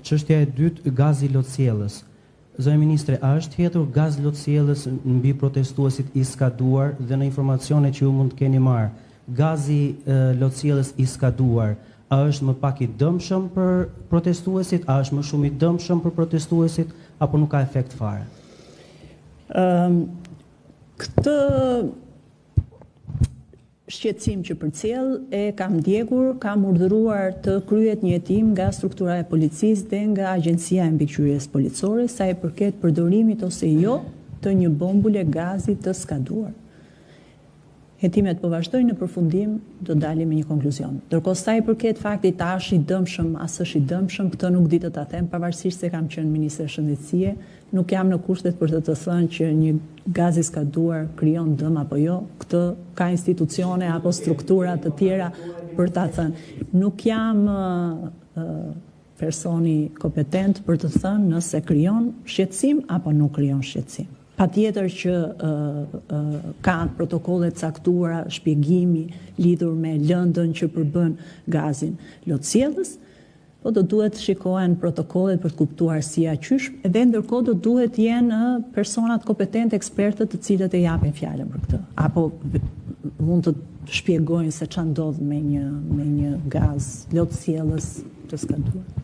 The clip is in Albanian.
Çështja e dytë, gazi lotësjellës. Zëri ministre, a është hetur gaz lotësjellës mbi protestuesit i skaduar dhe në informacione që ju mund të keni marrë, gazi lotësjellës i skaduar, a është më pak i dëmshëm për protestuesit, a është më shumë i dëmshëm për protestuesit, apo nuk ka efekt fare? Këtë shqetësim që përcjell e kam ndjekur, kam urdhëruar të kryhet një hetim nga struktura e policisë dhe nga Agjencia e Mbikëqyrjes Policore sa i përket përdorimit ose jo të një bombule gazi të skaduar. Hetimet po vazhdojnë në përfundim, do dalim me një konkluzion. Ndërkohë sa i përket faktit a është i dëmshëm, as është i dëmshëm, këtë nuk di të ta them, pavarësisht se kam qenë ministre shëndetësie, nuk jam në kushtet për të thënë që një gaz i skaduar krijon dëm apo jo. Këtë ka institucione apo struktura të tjera për ta thënë. Nuk jam personi kompetent për të thënë nëse krijon shqetësim apo nuk krijon shqetësim. Patjetër që kanë protokolle caktuara, shpjegimi lidhur me lëndën që përbën gazin lotësjellës, po do duhet shikohen protokollet për të kuptuar si a qysh, edhe ndërkohë do duhet jenë personat kompetent, ekspertët të cilët e japin fjalën për këtë, apo mund të shpjegojnë se ç'a ndodh me një gaz lotësjellës të skaduar.